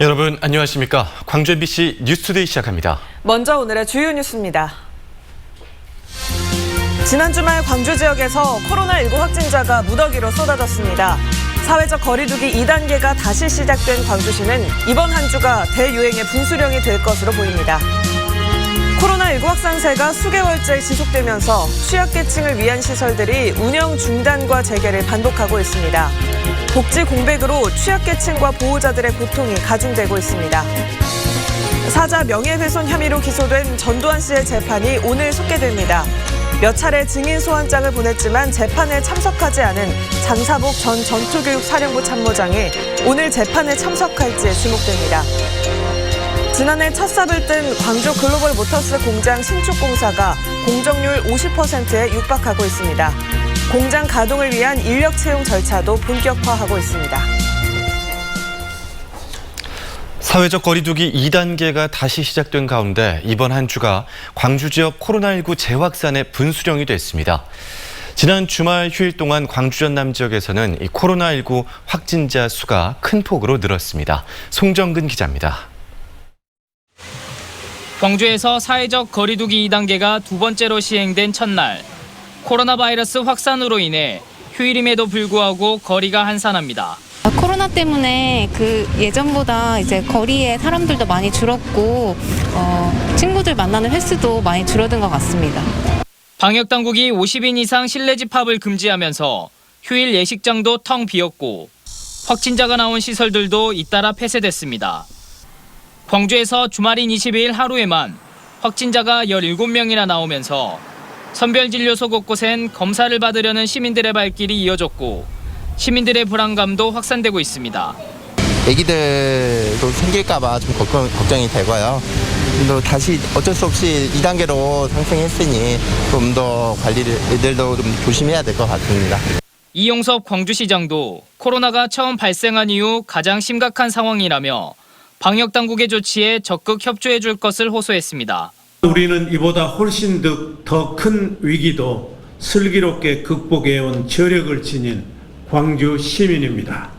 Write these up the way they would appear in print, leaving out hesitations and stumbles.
여러분 안녕하십니까? 광주 MBC 뉴스투데이 시작합니다. 먼저 오늘의 주요 뉴스입니다. 지난 주말 광주 지역에서 코로나19 확진자가 무더기로 쏟아졌습니다. 사회적 거리두기 2단계가 다시 시작된 광주시는 이번 한 주가 대유행의 분수령이 될 것으로 보입니다. 코로나19 확산세가 수개월째 지속되면서 취약계층을 위한 시설들이 운영 중단과 재개를 반복하고 있습니다. 복지 공백으로 취약계층과 보호자들의 고통이 가중되고 있습니다. 사자 명예훼손 혐의로 기소된 전두환 씨의 재판이 오늘 속개됩니다. 몇 차례 증인 소환장을 보냈지만 재판에 참석하지 않은 장사복 전 전투교육사령부 참모장이 오늘 재판에 참석할지 주목됩니다. 지난해 첫 삽을 뜬 광주 글로벌 모터스 공장 신축 공사가 공정률 50%에 육박하고 있습니다. 공장 가동을 위한 인력 채용 절차도 본격화하고 있습니다. 사회적 거리두기 2단계가 다시 시작된 가운데 이번 한 주가 광주 지역 코로나19 재확산의 분수령이 됐습니다. 지난 주말 휴일 동안 광주 전남 지역에서는 이 코로나19 확진자 수가 큰 폭으로 늘었습니다. 송정근 기자입니다. 광주에서 사회적 거리두기 2단계가 두 번째로 시행된 첫날, 코로나 바이러스 확산으로 인해 휴일임에도 불구하고 거리가 한산합니다. 코로나 때문에 예전보다 이제 거리에 사람들도 많이 줄었고 친구들 만나는 횟수도 많이 줄어든 것 같습니다. 방역 당국이 50인 이상 실내 집합을 금지하면서 휴일 예식장도 텅 비었고 확진자가 나온 시설들도 잇따라 폐쇄됐습니다. 광주에서 주말인 22일 하루에만 확진자가 17명이나 나오면서 선별진료소 곳곳엔 검사를 받으려는 시민들의 발길이 이어졌고 시민들의 불안감도 확산되고 있습니다. 애기들도 생길까 봐 좀 걱정이 되고요. 또 다시 어쩔 수 없이 2단계로 상승했으니 좀 더 관리를 애들도 좀 조심해야 될 것 같습니다. 이용섭 광주시장도 코로나가 처음 발생한 이후 가장 심각한 상황이라며 방역 당국의 조치에 적극 협조해 줄 것을 호소했습니다. 우리는 이보다 훨씬 더 큰 위기도 슬기롭게 극복해온 저력을 지닌 광주 시민입니다.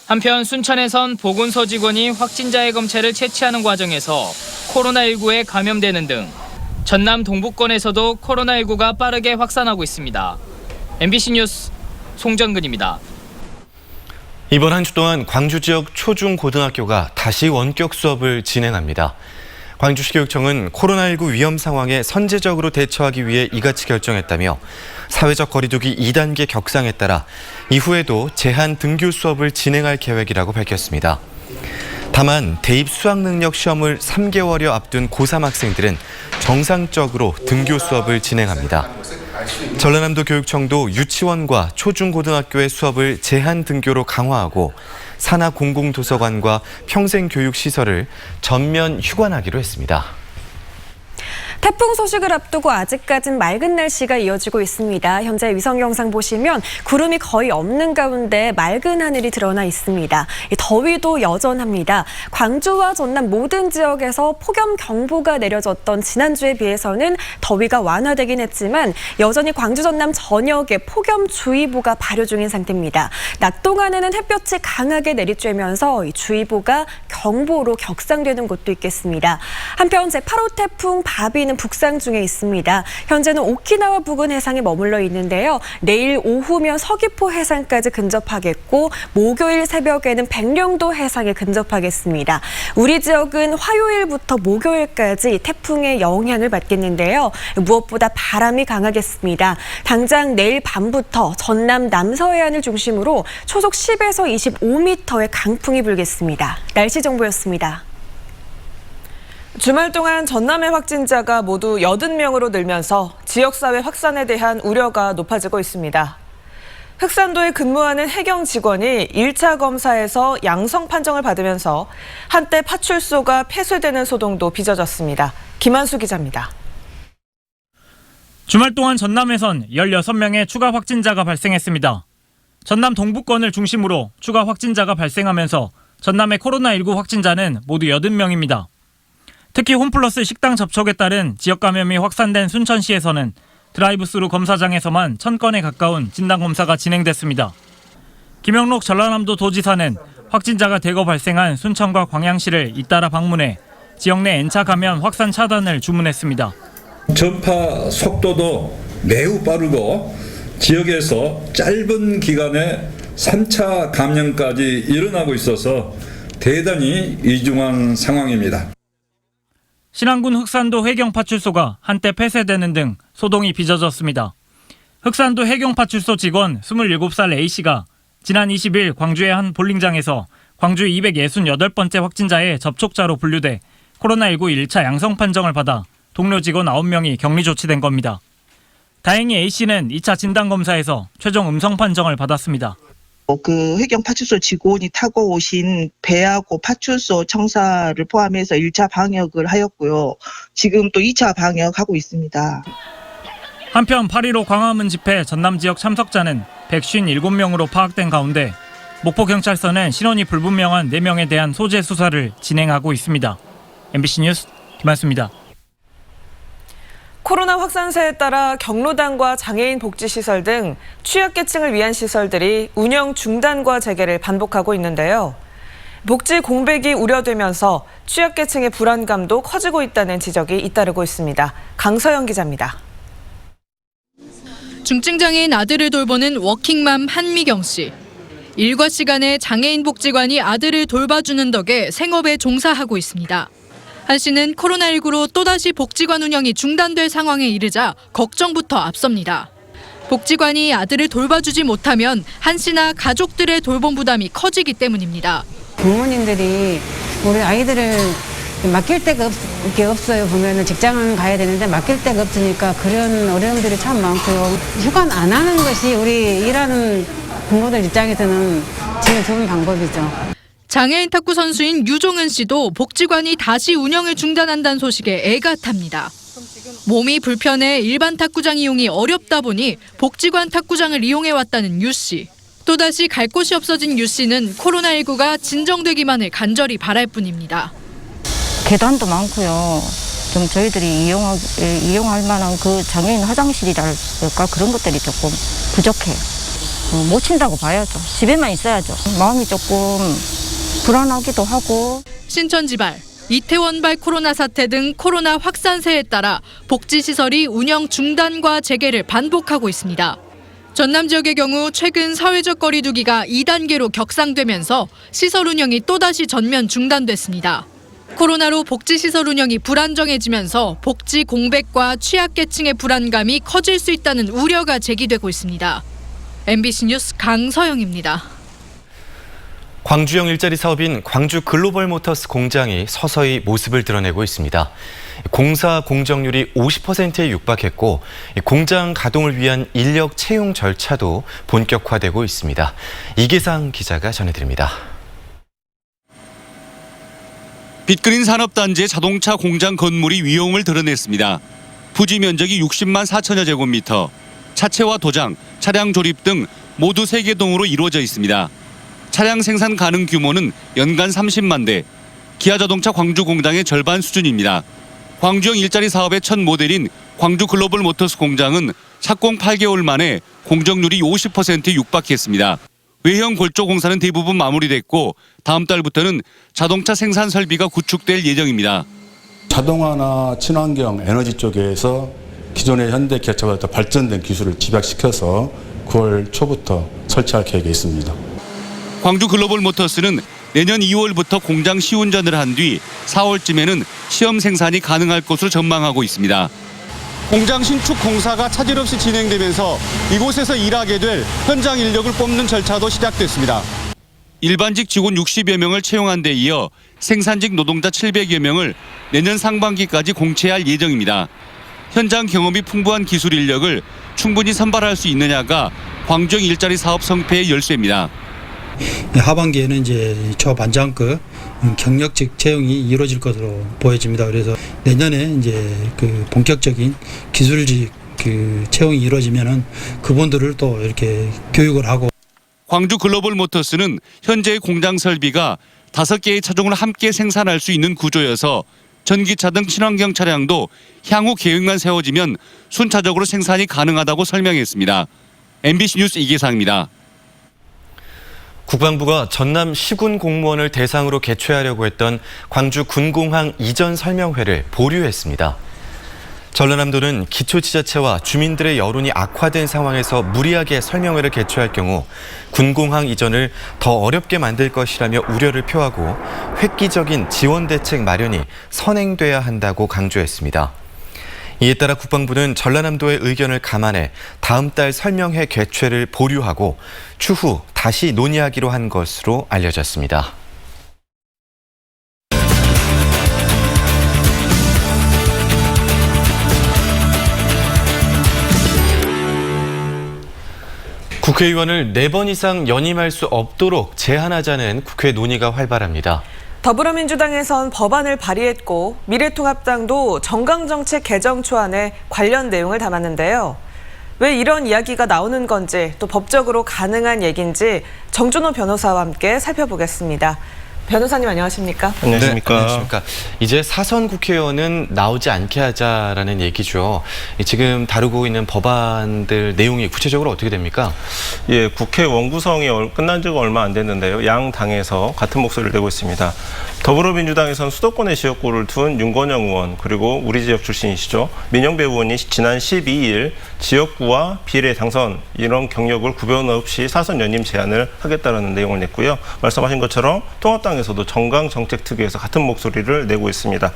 한편 순천에선 보건소 직원이 확진자의 검체를 채취하는 과정에서 코로나19에 감염되는 등 전남 동부권에서도 코로나19가 빠르게 확산하고 있습니다. MBC 뉴스 송정근입니다. 이번 한 주 동안 광주 지역 초중고등학교가 다시 원격 수업을 진행합니다. 광주시 교육청은 코로나19 위험 상황에 선제적으로 대처하기 위해 이같이 결정했다며 사회적 거리두기 2단계 격상에 따라 이후에도 제한 등교 수업을 진행할 계획이라고 밝혔습니다. 다만 대입 수학능력 시험을 3개월여 앞둔 고3 학생들은 정상적으로 등교 수업을 진행합니다. 전라남도 교육청도 유치원과 초중고등학교의 수업을 제한 등교로 강화하고 산하 공공도서관과 평생교육시설을 전면 휴관하기로 했습니다. 태풍 소식을 앞두고 아직까진 맑은 날씨가 이어지고 있습니다. 현재 위성 영상 보시면 구름이 거의 없는 가운데 맑은 하늘이 드러나 있습니다. 더위도 여전합니다. 광주와 전남 모든 지역에서 폭염경보가 내려졌던 지난주에 비해서는 더위가 완화되긴 했지만 여전히 광주 전남 전역에 폭염주의보가 발효 중인 상태입니다. 낮 동안에는 햇볕이 강하게 내리쬐면서 이 주의보가 경보로 격상되는 곳도 있겠습니다. 한편 제8호 태풍 바비는 북상 중에 있습니다. 현재는 오키나와 부근 해상에 머물러 있는데요. 내일 오후면 서귀포 해상까지 근접하겠고 목요일 새벽에는 백령도 해상에 근접하겠습니다. 우리 지역은 화요일부터 목요일까지 태풍의 영향을 받겠는데요. 무엇보다 바람이 강하겠습니다. 당장 내일 밤부터 전남 남서해안을 중심으로 초속 10에서 25m의 강풍이 불겠습니다. 날씨 정보였습니다. 주말 동안 전남의 확진자가 모두 80명으로 늘면서 지역사회 확산에 대한 우려가 높아지고 있습니다. 흑산도에 근무하는 해경 직원이 1차 검사에서 양성 판정을 받으면서 한때 파출소가 폐쇄되는 소동도 빚어졌습니다. 김한수 기자입니다. 주말 동안 전남에선 16명의 추가 확진자가 발생했습니다. 전남 동부권을 중심으로 추가 확진자가 발생하면서 전남의 코로나19 확진자는 모두 80명입니다. 특히 홈플러스 식당 접촉에 따른 지역 감염이 확산된 순천시에서는 드라이브스루 검사장에서만 1000건에 가까운 진단검사가 진행됐습니다. 김영록 전라남도 도지사는 확진자가 대거 발생한 순천과 광양시를 잇따라 방문해 지역 내 N차 감염 확산 차단을 주문했습니다. 전파 속도도 매우 빠르고 지역에서 짧은 기간에 3차 감염까지 일어나고 있어서 대단히 이중한 상황입니다. 신안군 흑산도 해경파출소가 한때 폐쇄되는 등 소동이 빚어졌습니다. 흑산도 해경파출소 직원 27살 A씨가 지난 20일 광주의 한 볼링장에서 광주 268번째 확진자의 접촉자로 분류돼 코로나19 1차 양성 판정을 받아 동료 직원 9명이 격리 조치된 겁니다. 다행히 A씨는 2차 진단검사에서 최종 음성 판정을 받았습니다. 그 해경파출소 직원이 타고 오신 배하고 파출소 청사를 포함해서 1차 방역을 하였고요. 지금 또 2차 방역하고 있습니다. 한편 8.15 광화문 집회 전남 지역 참석자는 157명으로 파악된 가운데 목포경찰서는 신원이 불분명한 4명에 대한 소재 수사를 진행하고 있습니다. MBC 뉴스 김한수입니다. 코로나 확산세에 따라 경로당과 장애인 복지시설 등 취약계층을 위한 시설들이 운영 중단과 재개를 반복하고 있는데요. 복지 공백이 우려되면서 취약계층의 불안감도 커지고 있다는 지적이 잇따르고 있습니다. 강서영 기자입니다. 중증장애인 아들을 돌보는 워킹맘 한미경 씨. 일과 시간에 장애인 복지관이 아들을 돌봐주는 덕에 생업에 종사하고 있습니다. 한 씨는 코로나19로 또다시 복지관 운영이 중단될 상황에 이르자 걱정부터 앞섭니다. 복지관이 아들을 돌봐주지 못하면 한 씨나 가족들의 돌봄 부담이 커지기 때문입니다. 부모님들이 우리 아이들을 맡길 데가 없어요. 보면은 직장은 가야 되는데 맡길 데가 없으니까 그런 어려움들이 참 많고요. 휴가 안 하는 것이 우리 일하는 부모들 입장에서는 제일 좋은 방법이죠. 장애인 탁구 선수인 유종은 씨도 복지관이 다시 운영을 중단한다는 소식에 애가 탑니다. 몸이 불편해 일반 탁구장 이용이 어렵다 보니 복지관 탁구장을 이용해왔다는 유 씨. 또다시 갈 곳이 없어진 유 씨는 코로나19가 진정되기만을 간절히 바랄 뿐입니다. 계단도 많고요. 좀 저희들이 이용할 만한 그 장애인 화장실이랄까 그런 것들이 조금 부족해요. 못 친다고 봐야죠. 집에만 있어야죠. 마음이 조금 불안하기도 하고. 신천지발, 이태원발 코로나 사태 등 코로나 확산세에 따라 복지시설이 운영 중단과 재개를 반복하고 있습니다. 전남 지역의 경우 최근 사회적 거리 두기가 2단계로 격상되면서 시설 운영이 또다시 전면 중단됐습니다. 코로나로 복지시설 운영이 불안정해지면서 복지 공백과 취약계층의 불안감이 커질 수 있다는 우려가 제기되고 있습니다. MBC 뉴스 강서영입니다. 광주형 일자리 사업인 광주 글로벌 모터스 공장이 서서히 모습을 드러내고 있습니다. 공사 공정률이 50%에 육박했고 공장 가동을 위한 인력 채용 절차도 본격화되고 있습니다. 이계상 기자가 전해드립니다. 빅그린 산업단지의 자동차 공장 건물이 위용을 드러냈습니다. 부지 면적이 60만 4천여 제곱미터, 차체와 도장, 차량 조립 등 모두 3개 동으로 이루어져 있습니다. 차량 생산 가능 규모는 연간 30만 대, 기아자동차 광주 공장의 절반 수준입니다. 광주형 일자리 사업의 첫 모델인 광주 글로벌 모터스 공장은 착공 8개월 만에 공정률이 50%에 육박했습니다. 외형 골조 공사는 대부분 마무리됐고 다음 달부터는 자동차 생산 설비가 구축될 예정입니다. 자동화나 친환경 에너지 쪽에서 기존의 현대 기아차보다 더 발전된 기술을 집약시켜서 9월 초부터 설치할 계획이 있습니다. 광주 글로벌 모터스는 내년 2월부터 공장 시운전을 한 뒤 4월쯤에는 시험 생산이 가능할 것으로 전망하고 있습니다. 공장 신축 공사가 차질 없이 진행되면서 이곳에서 일하게 될 현장 인력을 뽑는 절차도 시작됐습니다. 일반직 직원 60여 명을 채용한 데 이어 생산직 노동자 700여 명을 내년 상반기까지 공채할 예정입니다. 현장 경험이 풍부한 기술 인력을 충분히 선발할 수 있느냐가 광주형 일자리 사업 성패의 열쇠입니다. 하반기에는 이제 초반장급 경력직 채용이 이루어질 것으로 보여집니다. 그래서 내년에 이제 그 본격적인 기술직 채용이 이루어지면은 그분들을 또 이렇게 교육을 하고. 광주 글로벌 모터스는 현재의 공장 설비가 5개의 차종을 함께 생산할 수 있는 구조여서 전기차 등 친환경 차량도 향후 계획만 세워지면 순차적으로 생산이 가능하다고 설명했습니다. MBC 뉴스 이계상입니다. 국방부가 전남 시군 공무원을 대상으로 개최하려고 했던 광주 군공항 이전 설명회를 보류했습니다. 전라남도는 기초지자체와 주민들의 여론이 악화된 상황에서 무리하게 설명회를 개최할 경우 군공항 이전을 더 어렵게 만들 것이라며 우려를 표하고 획기적인 지원 대책 마련이 선행돼야 한다고 강조했습니다. 이에 따라 국방부는 전라남도의 의견을 감안해 다음 달 설명회 개최를 보류하고 추후 다시 논의하기로 한 것으로 알려졌습니다. 국회의원을 4번 이상 연임할 수 없도록 제한하자는 국회 논의가 활발합니다. 더불어민주당에선 법안을 발의했고 미래통합당도 정강정책 개정 초안에 관련 내용을 담았는데요. 왜 이런 이야기가 나오는 건지 또 법적으로 가능한 얘기인지 정준호 변호사와 함께 살펴보겠습니다. 변호사님 안녕하십니까? 안녕하십니까. 네, 안녕하십니까. 이제 사선 국회의원은 나오지 않게 하자라는 얘기죠. 지금 다루고 있는 법안들 내용이 구체적으로 어떻게 됩니까? 예, 국회 원구성이 끝난 지가 얼마 안 됐는데요. 양 당에서 같은 목소리를 내고 있습니다. 더불어민주당에선 수도권에 지역구를 둔 윤건영 의원 그리고 우리 지역 출신이시죠. 민영배 의원이 지난 12일 지역구와 비례 당선 이런 경력을 구분 없이 사선 연임 제안을 하겠다는 내용을 냈고요. 말씀하신 것처럼 통합당에서도 정강정책특위에서 같은 목소리를 내고 있습니다.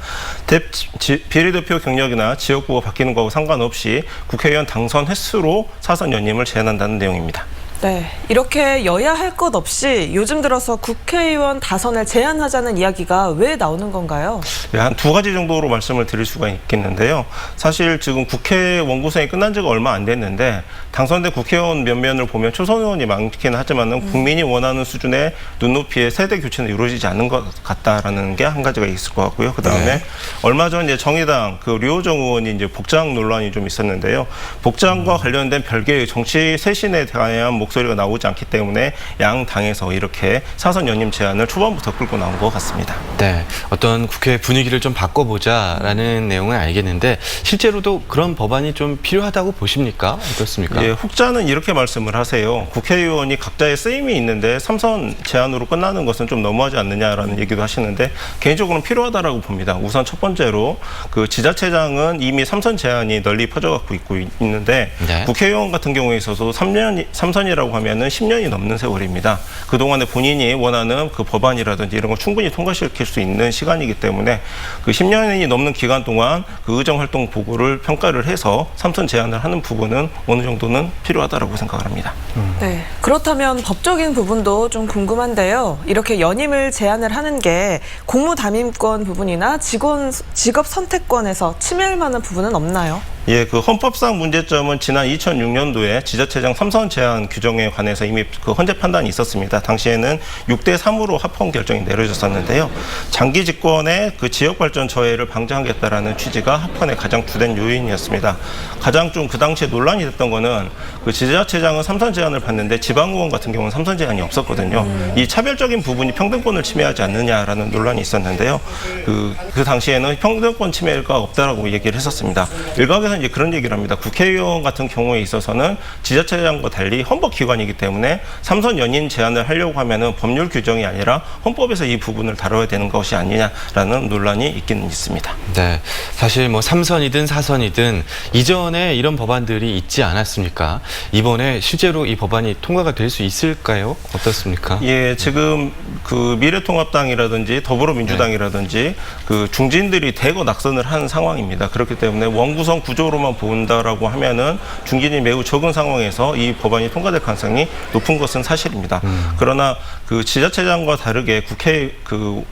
비례대표 경력이나 지역구가 바뀌는 거하고 상관없이 국회의원 당선 횟수로 사선 연임을 제한한다는 내용입니다. 네, 이렇게 여야 할 것 없이 요즘 들어서 국회의원 다선을 제한하자는 이야기가 왜 나오는 건가요? 네, 한 2가지 정도로 말씀을 드릴 수가 있겠는데요. 사실 지금 국회 원구성이 끝난 지가 얼마 안 됐는데 당선된 국회의원 면면을 보면 초선 의원이 많기는 하지만은 국민이 원하는 수준의 눈높이의 세대 교체는 이루어지지 않는 것 같다라는 게 한 가지가 있을 것 같고요. 그다음에 네. 얼마 전 이제 정의당 류호정 의원이 이제 복장 논란이 좀 있었는데요. 복장과 관련된 별개의 정치 쇄신에 대한 목소리가 나오지 않기 때문에 양 당에서 이렇게 사선 연임 제안을 초반부터 끌고 나온 것 같습니다. 네, 어떤 국회 분위기를 좀 바꿔보자라는 내용은 알겠는데 실제로도 그런 법안이 좀 필요하다고 보십니까? 어떻습니까? 예, 혹자는 이렇게 말씀을 하세요. 국회의원이 각자의 쓰임이 있는데 3선 제안으로 끝나는 것은 좀 너무하지 않느냐라는 얘기도 하시는데 개인적으로는 필요하다라고 봅니다. 우선 첫 번째로 그 지자체장은 이미 3선 제안이 널리 퍼져갖고 있는데 네. 국회의원 같은 경우에 있어서 3선이라고 하면은 10년이 넘는 세월입니다. 그동안에 본인이 원하는 그 법안이라든지 이런 걸 충분히 통과시킬 수 있는 시간이기 때문에 그 10년이 넘는 기간 동안 그 의정활동 보고를 평가를 해서 3선 제안을 하는 부분은 어느 정도는 필요하다라고 생각을 합니다. 네, 그렇다면 법적인 부분도 좀 궁금한데요. 이렇게 연임을 제한을 하는 게 공무담임권 부분이나 직업 선택권에서 침해할 만한 부분은 없나요? 예, 그 헌법상 문제점은 지난 2006년도에 지자체장 3선 제한 규정에 관해서 이미 그 헌재 판단이 있었습니다. 당시에는 6대3으로 합헌 결정이 내려졌었는데요. 장기 집권의 그 지역 발전 저해를 방지하겠다라는 취지가 합헌의 가장 주된 요인이었습니다. 가장 좀 그 당시에 논란이 됐던 거는 그 지자체장은 3선 제한을 받는데 지방의원 같은 경우는 3선 제한이 없었거든요. 이 차별적인 부분이 평등권을 침해하지 않느냐라는 논란이 있었는데요. 그 당시에는 평등권 침해가 없다라고 얘기를 했었습니다. 일각에서 이제 그런 얘기를 합니다. 국회의원 같은 경우에 있어서는 지자체장과 달리 헌법기관이기 때문에 3선 연임 제한을 하려고 하면은 법률 규정이 아니라 헌법에서 이 부분을 다뤄야 되는 것이 아니냐라는 논란이 있기는 있습니다. 네, 사실 뭐 3선이든 4선이든 이전에 이런 법안들이 있지 않았습니까? 이번에 실제로 이 법안이 통과가 될 수 있을까요? 어떻습니까? 예, 지금 그 미래통합당이라든지 더불어민주당이라든지 그 중진들이 대거 낙선을 한 상황입니다. 그렇기 때문에 원구성 구조로만 본다라고 하면은 중진이 매우 적은 상황에서 이 법안이 통과될 가능성이 높은 것은 사실입니다. 그러나 그 지자체장과 다르게 국회 그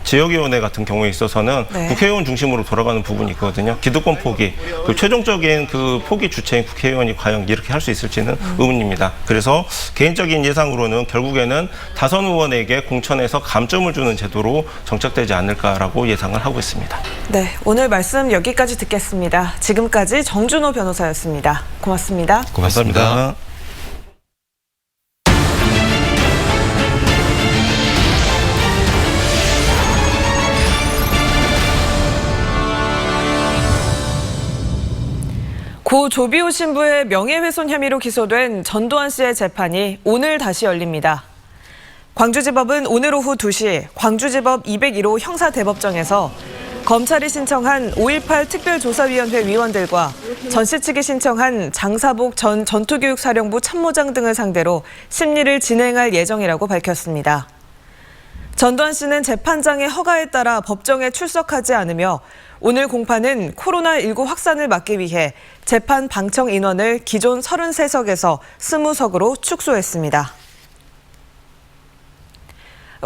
지역위원회 같은 경우에 있어서는 네. 국회의원 중심으로 돌아가는 부분이 있거든요. 기득권 포기, 그 최종적인 그 포기 주체인 국회의원이 과연 이렇게 할 수 있을지는 의문입니다. 그래서 개인적인 예상으로는 결국에는 다선 의원에게 공천에서 감점을 주는 제도로 정착되지 않을까라고 예상을 하고 있습니다. 네, 오늘 말씀 여기까지 듣겠습니다. 지금까지 정준호 변호사였습니다. 고맙습니다. 고맙습니다. 고 조비오 신부의 명예훼손 혐의로 기소된 전두환 씨의 재판이 오늘 다시 열립니다. 광주지법은 오늘 오후 2시 광주지법 201호 형사대법정에서 검찰이 신청한 5.18 특별조사위원회 위원들과 전씨 측이 신청한 장사복 전 전투교육사령부 참모장 등을 상대로 심리를 진행할 예정이라고 밝혔습니다. 전두환 씨는 재판장의 허가에 따라 법정에 출석하지 않으며 오늘 공판은 코로나19 확산을 막기 위해 재판 방청 인원을 기존 33석에서 20석으로 축소했습니다.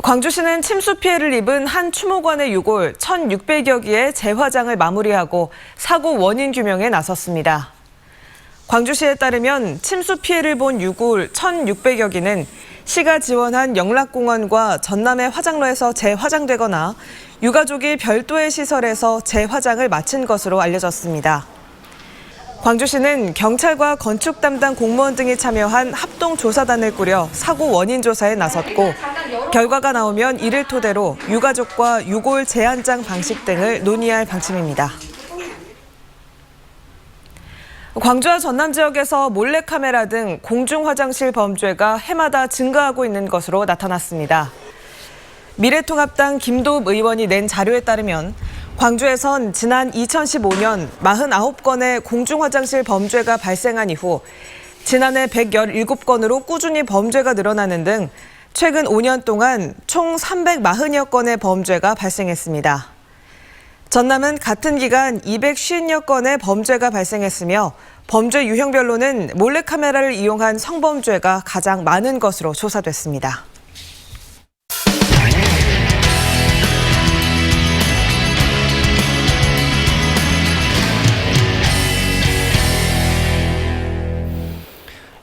광주시는 침수 피해를 입은 한 추모관의 유골 1,600여 개의 재화장을 마무리하고 사고 원인 규명에 나섰습니다. 광주시에 따르면 침수 피해를 본 유골 1,600여 개는 시가 지원한 영락공원과 전남의 화장로에서 재화장되거나 유가족이 별도의 시설에서 재화장을 마친 것으로 알려졌습니다. 광주시는 경찰과 건축 담당 공무원 등이 참여한 합동조사단을 꾸려 사고 원인 조사에 나섰고 결과가 나오면 이를 토대로 유가족과 유골 재안장 방식 등을 논의할 방침입니다. 광주와 전남 지역에서 몰래카메라 등 공중화장실 범죄가 해마다 증가하고 있는 것으로 나타났습니다. 미래통합당 김도읍 의원이 낸 자료에 따르면 광주에선 지난 2015년 49건의 공중화장실 범죄가 발생한 이후 지난해 117건으로 꾸준히 범죄가 늘어나는 등 최근 5년 동안 총 340여 건의 범죄가 발생했습니다. 전남은 같은 기간 250여 건의 범죄가 발생했으며 범죄 유형별로는 몰래카메라를 이용한 성범죄가 가장 많은 것으로 조사됐습니다.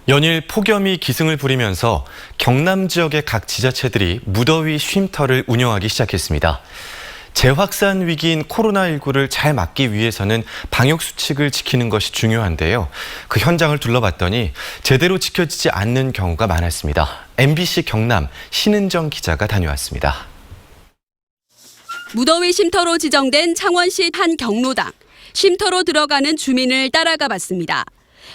연일 폭염이 기승을 부리면서 경남 지역의 각 지자체들이 무더위 쉼터를 운영하기 시작했습니다. 재확산 위기인 코로나19를 잘 막기 위해서는 방역수칙을 지키는 것이 중요한데요. 그 현장을 둘러봤더니 제대로 지켜지지 않는 경우가 많았습니다. MBC 경남 신은정 기자가 다녀왔습니다. 무더위 쉼터로 지정된 창원시 한 경로당. 쉼터로 들어가는 주민을 따라가 봤습니다.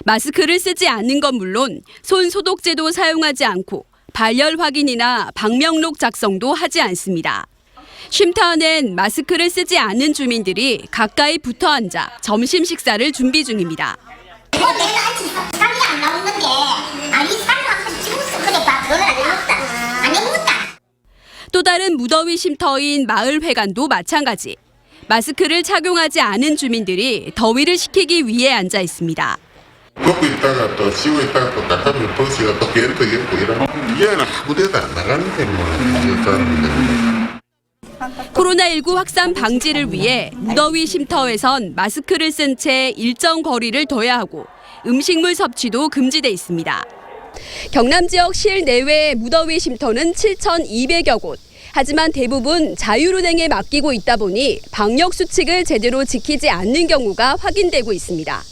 마스크를 쓰지 않는 건 물론 손 소독제도 사용하지 않고 발열 확인이나 방명록 작성도 하지 않습니다. 쉼터 안엔 마스크를 쓰지 않는 주민들이 가까이 붙어 앉아 점심 식사를 준비 중입니다. 내가 아직 살이 안 나오는데 아니 살만 죽었어. 그래 봐. 그걸 안 먹다. 안 먹다. 또 다른 무더위 쉼터인 마을회관도 마찬가지. 마스크를 착용하지 않은 주민들이 더위를 식히기 위해 앉아 있습니다. 걷고 있다가 또 쉬고 있다가 또 나가면 버스가 또 걔를 또 입고 이러면 얘는 아무데도 안 나가는데 뭐. 코로나19 확산 방지를 위해 무더위 쉼터에선 마스크를 쓴 채 일정 거리를 둬야 하고 음식물 섭취도 금지돼 있습니다. 경남 지역 실내외 무더위 쉼터는 7,200여 곳. 하지만 대부분 자율운행에 맡기고 있다 보니 방역 수칙을 제대로 지키지 않는 경우가 확인되고 있습니다.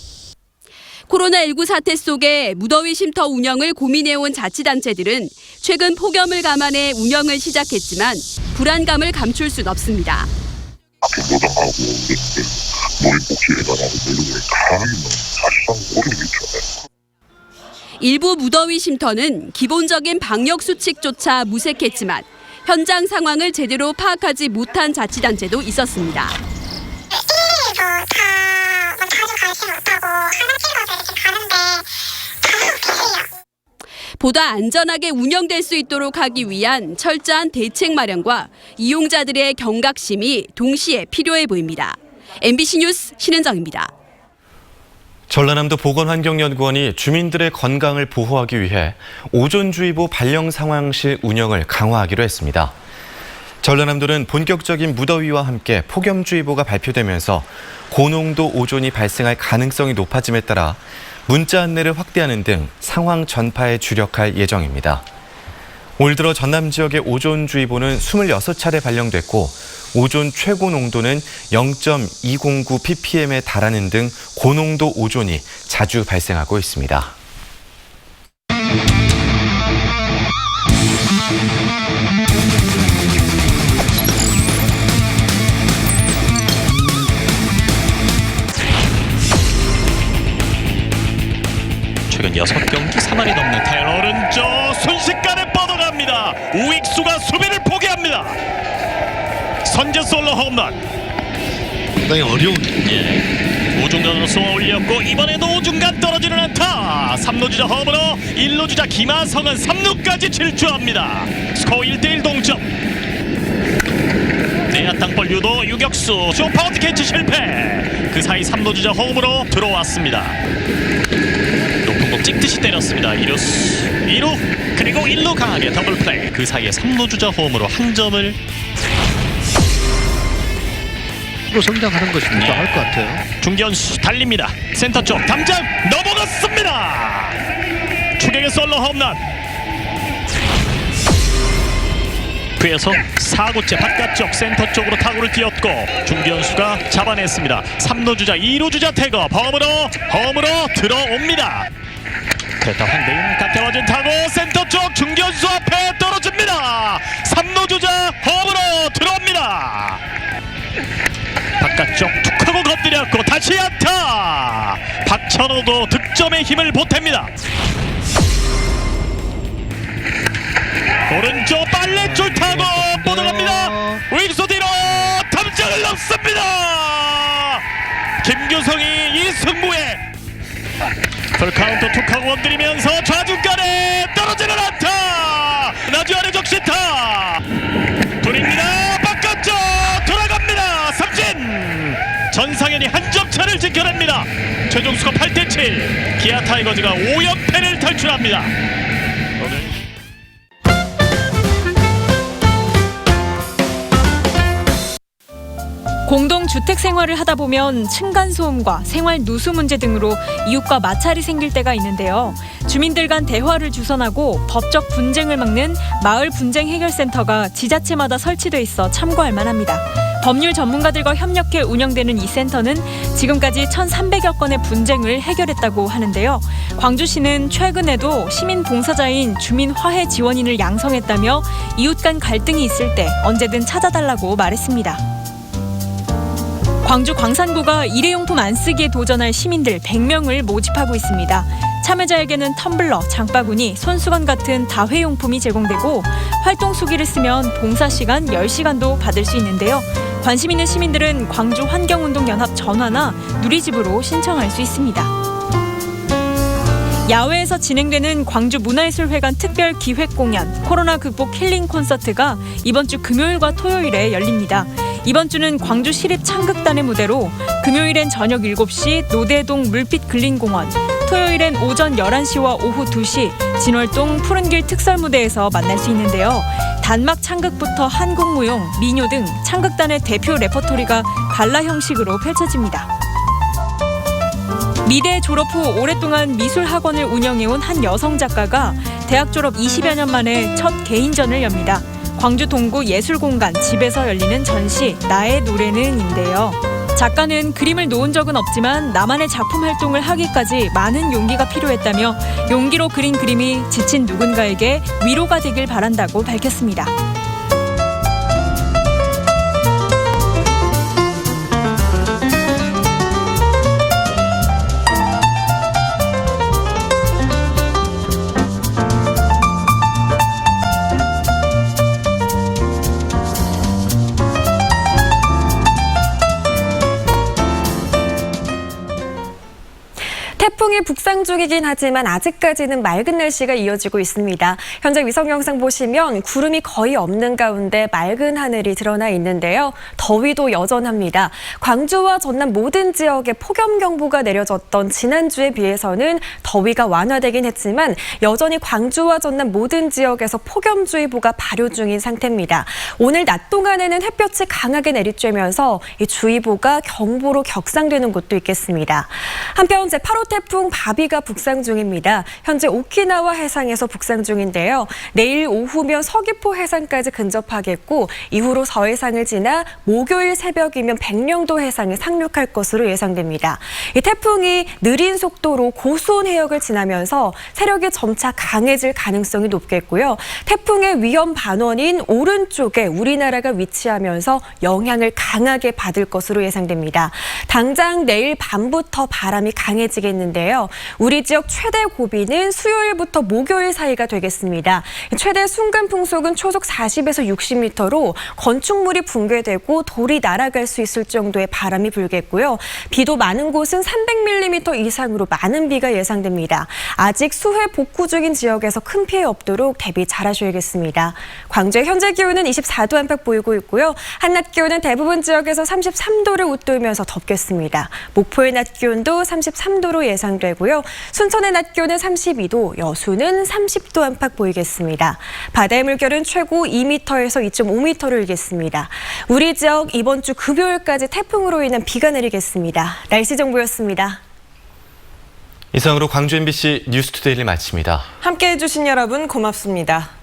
코로나19 사태 속에 무더위 쉼터 운영을 고민해온 자치단체들은 최근 폭염을 감안해 운영을 시작했지만 불안감을 감출 순 없습니다. 경로당하고 노인복지에 관하고 이런 게 가능하면 사실상 어려운 일이잖아요. 일부 무더위 쉼터는 기본적인 방역 수칙조차 무색했지만 현장 상황을 제대로 파악하지 못한 자치단체도 있었습니다. 보다 안전하게 운영될 수 있도록 하기 위한 철저한 대책 마련과 이용자들의 경각심이 동시에 필요해 보입니다. MBC 뉴스 신은정입니다. 전라남도 보건환경연구원이 주민들의 건강을 보호하기 위해 오존주의보 발령상황실 운영을 강화하기로 했습니다. 전라남도는 본격적인 무더위와 함께 폭염주의보가 발표되면서 고농도 오존이 발생할 가능성이 높아짐에 따라 문자 안내를 확대하는 등 상황 전파에 주력할 예정입니다. 올 들어 전남 지역의 오존주의보는 26차례 발령됐고 오존 최고 농도는 0.209 ppm에 달하는 등 고농도 오존이 자주 발생하고 있습니다. 최근 6경기 가만히 넘는 테일러 오른쪽 순식간에 뻗어갑니다. 우익수가 수비를 포기합니다. 선제 솔로 홈런. 상당히 어려운 우중간으로 쏘아 올렸고 이번에도 우중간 떨어지는 안타. 3루 주자 홈으로 1루 주자 김하성은 3루까지 질주합니다. 스코어 1대1 동점. 내야 땅볼 유도 유격수 쇼파운드 캐치 실패. 그 사이 3루 주자 홈으로 들어왔습니다. 높은 공 찍듯이 때렸습니다. 2루수 2루 그리고 1루 강하게 더블 플레이. 그 사이에 3루 주자 홈으로 한 점을 성장하는 것이 필요할 것 같아요. 중견수 달립니다. 센터 쪽 담장 넘어갔습니다. 추격의 솔로 홈런. 그에서 4구째 바깥쪽 센터 쪽으로 타구를 띄웠고 중견수가 잡아냈습니다. 3루 주자 2루 주자 태거 홈으로 들어옵니다. 대타 황대인 깎여진 타구 센터 쪽 중견수 앞에 떨어집니다. 3루 주자 홈으로 들어옵니다. 바깥쪽 툭하고 건드렸고 다시 안타. 박찬호도 득점의 힘을 보탭니다. 오른쪽 빨래줄 타고 뻗어갑니다. 윙수 뒤로 담장을 넘습니다. 김규성이 이 승부에 풀카운트 툭하고 건드리면서 좌중간에 떨어지는 안타. 나주환의 적시타 돌입니다. 바깥쪽 돌아갑니다. 삼진. 전상현이 한 점 차를 지켜냅니다. 최종 스코어 8대7. 기아 타이거즈가 5연패를 탈출합니다. 공동주택 생활을 하다 보면 층간소음과 생활 누수 문제 등으로 이웃과 마찰이 생길 때가 있는데요. 주민들 간 대화를 주선하고 법적 분쟁을 막는 마을 분쟁 해결센터가 지자체마다 설치돼 있어 참고할 만합니다. 법률 전문가들과 협력해 운영되는 이 센터는 지금까지 1,300여 건의 분쟁을 해결했다고 하는데요. 광주시는 최근에도 시민 봉사자인 주민화해지원인을 양성했다며 이웃 간 갈등이 있을 때 언제든 찾아달라고 말했습니다. 광주 광산구가 일회용품 안 쓰기에 도전할 시민들 100명을 모집하고 있습니다. 참여자에게는 텀블러, 장바구니, 손수건 같은 다회용품이 제공되고 활동 수기를 쓰면 봉사시간 10시간도 받을 수 있는데요. 관심 있는 시민들은 광주환경운동연합 전화나 누리집으로 신청할 수 있습니다. 야외에서 진행되는 광주문화예술회관 특별기획공연 코로나 극복 힐링 콘서트가 이번 주 금요일과 토요일에 열립니다. 이번 주는 광주시립 창극단의 무대로 금요일엔 저녁 7시 노대동 물빛 근린공원, 토요일엔 오전 11시와 오후 2시 진월동 푸른길 특설무대에서 만날 수 있는데요. 단막 창극부터 한국무용, 민요 등 창극단의 대표 레퍼토리가 갈라 형식으로 펼쳐집니다. 미대 졸업 후 오랫동안 미술학원을 운영해온 한 여성 작가가 대학 졸업 20여 년 만에 첫 개인전을 엽니다. 광주 동구 예술공간 집에서 열리는 전시 나의 노래는인데요. 작가는 그림을 놓은 적은 없지만 나만의 작품 활동을 하기까지 많은 용기가 필요했다며 용기로 그린 그림이 지친 누군가에게 위로가 되길 바란다고 밝혔습니다. 태풍이 북상 중이긴 하지만 아직까지는 맑은 날씨가 이어지고 있습니다. 현재 위성 영상 보시면 구름이 거의 없는 가운데 맑은 하늘이 드러나 있는데요. 더위도 여전합니다. 광주와 전남 모든 지역에 폭염경보가 내려졌던 지난주에 비해서는 더위가 완화되긴 했지만 여전히 광주와 전남 모든 지역에서 폭염주의보가 발효 중인 상태입니다. 오늘 낮 동안에는 햇볕이 강하게 내리쬐면서 이 주의보가 경보로 격상되는 곳도 있겠습니다. 한편 제8호 태풍 바비가 북상 중입니다. 현재 오키나와 해상에서 북상 중인데요. 내일 오후면 서귀포 해상까지 근접하겠고 이후로 서해상을 지나 목요일 새벽이면 백령도 해상에 상륙할 것으로 예상됩니다. 이 태풍이 느린 속도로 고수온 해역을 지나면서 세력이 점차 강해질 가능성이 높겠고요. 태풍의 위험 반원인 오른쪽에 우리나라가 위치하면서 영향을 강하게 받을 것으로 예상됩니다. 당장 내일 밤부터 바람이 강해지겠는데요. 있는데요. 우리 지역 최대 고비는 수요일부터 목요일 사이가 되겠습니다. 최대 순간 풍속은 초속 40에서 60m로 건축물이 붕괴되고 돌이 날아갈 수 있을 정도의 바람이 불겠고요. 비도 많은 곳은 300mm 이상으로 많은 비가 예상됩니다. 아직 수해 복구 중인 지역에서 큰 피해 없도록 대비 잘하셔야겠습니다. 광주의 현재 기온은 24도 안팎 보이고 있고요. 한낮 기온은 대부분 지역에서 33도를 웃돌면서 덥겠습니다. 목포의 낮 기온도 33도로 예상되고요. 순천의 낮 기온은 32도, 여수는 30도 안팎 보이겠습니다. 바다의 물결은 최고 2m에서 2.5m를 일겠습니다. 우리 지역 이번 주 금요일까지 태풍으로 인한 비가 내리겠습니다. 날씨 정보였습니다. 이상으로 광주 MBC 뉴스투데이를 마칩니다. 함께해 주신 여러분 고맙습니다.